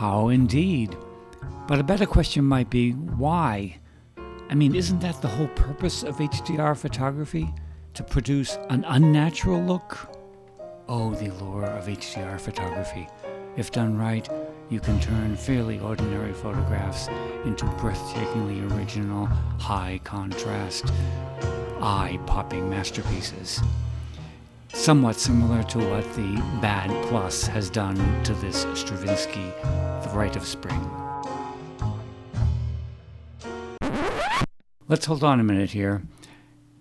How indeed. But a better question might be, why? I mean, isn't that the whole purpose of HDR photography? To produce an unnatural look? Oh, the allure of HDR photography. If done right, you can turn fairly ordinary photographs into breathtakingly original, high-contrast, eye-popping masterpieces. Somewhat similar to what the Bad Plus has done to this Stravinsky, The Rite of Spring. Let's hold on a minute here.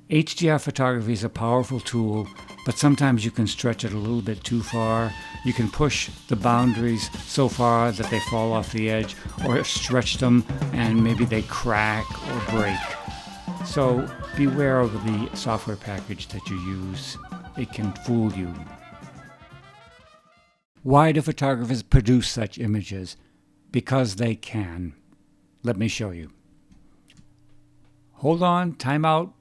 HDR photography is a powerful tool, but sometimes you can stretch it a little bit too far. You can push the boundaries so far that they fall off the edge, or stretch them and maybe they crack or break. So beware of the software package that you use. It can fool you. Why do photographers produce such images? Because they can. Let me show you. Hold on, time out.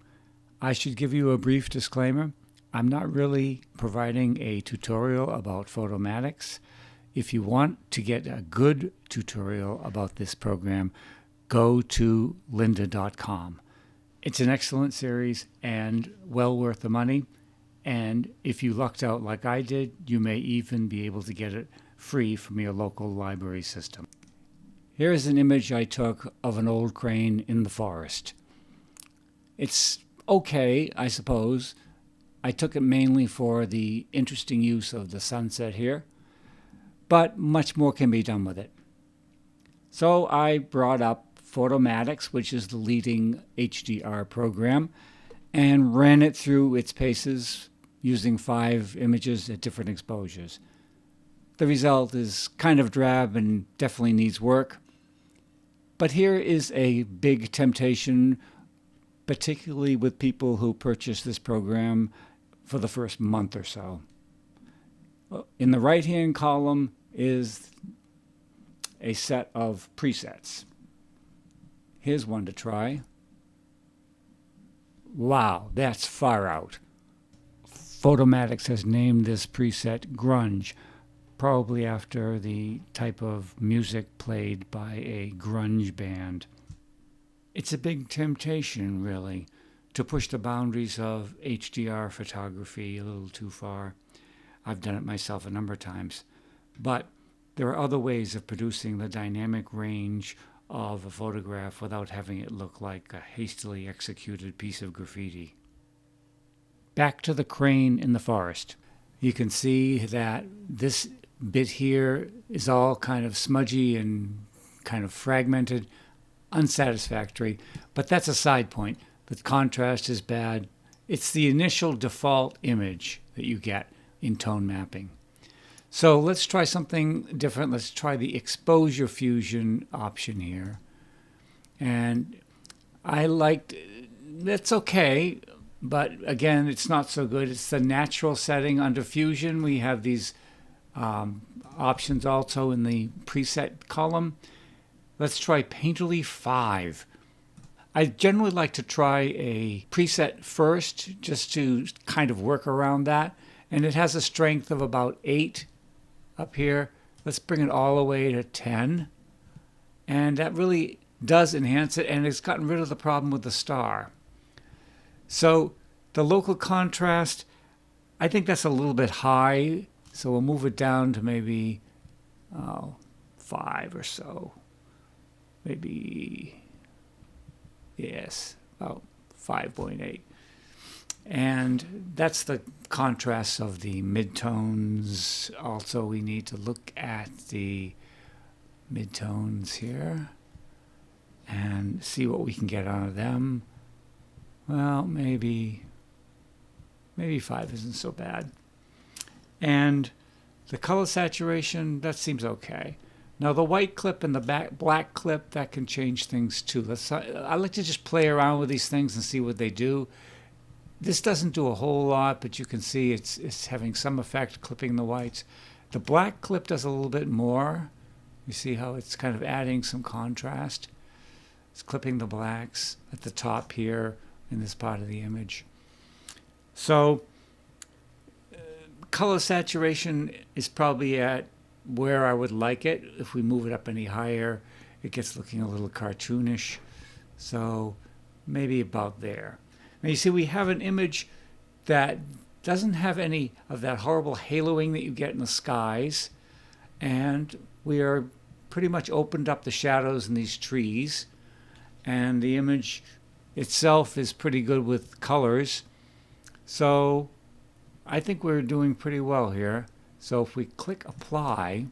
I should give you a brief disclaimer. I'm not really providing a tutorial about Photomatix. If you want to get a good tutorial about this program, go to lynda.com. It's an excellent series and well worth the money. And if you lucked out like I did, you may even be able to get it free from your local library system. Here's an image I took of an old crane in the forest. It's okay, I suppose. I took it mainly for the interesting use of the sunset here, but much more can be done with it. So I brought up Photomatix, which is the leading HDR program, and ran it through its paces using 5 images at different exposures. The result is kind of drab and definitely needs work. But here is a big temptation, particularly with people who purchase this program for the first month or so. In the right-hand column is a set of presets. Here's one to try. Wow, that's far out. Photomatix has named this preset grunge, probably after the type of music played by a grunge band. It's a big temptation, really, to push the boundaries of HDR photography a little too far. I've done it myself a number of times. But there are other ways of producing the dynamic range of a photograph without having it look like a hastily executed piece of graffiti. Back to the crane in the forest. You can see that this bit here is all kind of smudgy and kind of fragmented, unsatisfactory, but that's a side point. The contrast is bad. It's the initial default image that you get in tone mapping. So let's try something different. Let's try the exposure fusion option here. And I liked, that's okay, but again, it's not so good. It's the natural setting under fusion. We have these options also in the preset column. Let's try Painterly 5. I generally like to try a preset first just to kind of work around that. And it has a strength of about 8 up here. Let's bring it all the way to 10. And that really does enhance it, and it's gotten rid of the problem with the star. So the local contrast, I think that's a little bit high. So we'll move it down to maybe 5 or so. Maybe, yes, about 5.8. And that's the contrast of the midtones. Also, we need to look at the midtones here and see what we can get out of them. Well, maybe 5 isn't so bad. And the color saturation, that seems okay. Now the white clip and the black clip, that can change things too. I like to just play around with these things and see what they do. This doesn't do a whole lot, but you can see it's having some effect clipping the whites. The black clip does a little bit more. You see how it's kind of adding some contrast. It's clipping the blacks at the top here in this part of the image. So color saturation is probably at where I would like it. If we move it up any higher, it gets looking a little cartoonish. So maybe about there. Now you see we have an image that doesn't have any of that horrible haloing that you get in the skies. And we are pretty much opened up the shadows in these trees. And the image itself is pretty good with colors. So I think we're doing pretty well here. So if we click apply,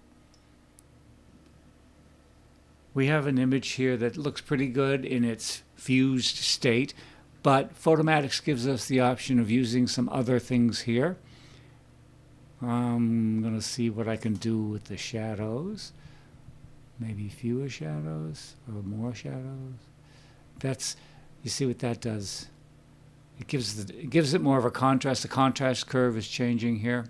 we have an image here that looks pretty good in its fused state, but Photomatix gives us the option of using some other things here. I'm going to see what I can do with the shadows. Maybe fewer shadows or more shadows. That's, you see what that does? It gives it more of a contrast. The contrast curve is changing here.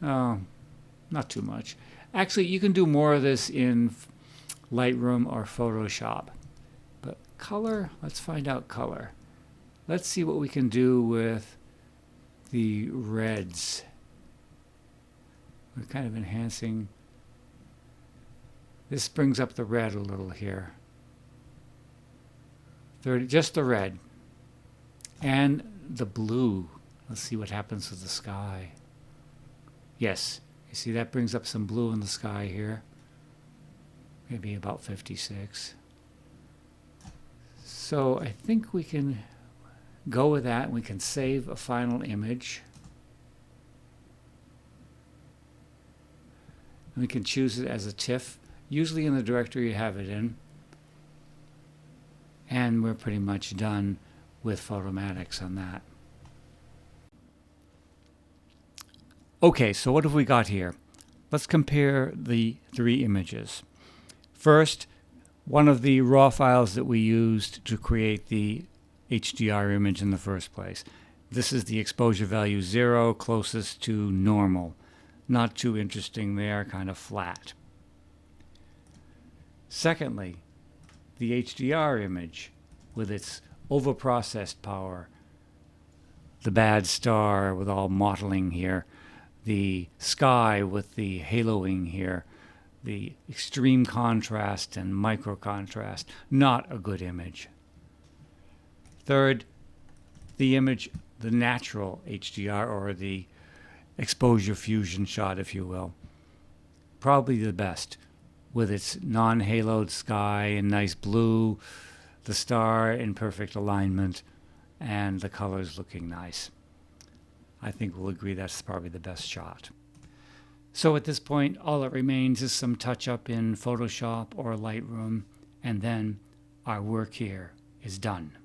Oh, not too much. Actually, you can do more of this in Lightroom or Photoshop. But color, let's find out color. Let's see what we can do with the reds. We're kind of enhancing. This brings up the red a little here. Just the red. And the blue. Let's see what happens with the sky. Yes, you see that brings up some blue in the sky here. Maybe about 56. So I think we can go with that. We can save a final image. And we can choose it as a TIFF. Usually in the directory you have it in. And we're pretty much done with Photomatix on that. Okay, so what have we got here? Let's compare the three images. First, one of the raw files that we used to create the HDR image in the first place. This is the exposure value 0, closest to normal. Not too interesting there, kind of flat. Secondly, the HDR image with its overprocessed power, the bad star with all mottling here, the sky with the haloing here, the extreme contrast and micro contrast, not a good image. Third, the image, the natural HDR, or the exposure fusion shot, if you will, probably the best, with its non-haloed sky and nice blue, the star in perfect alignment, and the colors looking nice. I think we'll agree that's probably the best shot. So at this point, all that remains is some touch-up in Photoshop or Lightroom, and then our work here is done.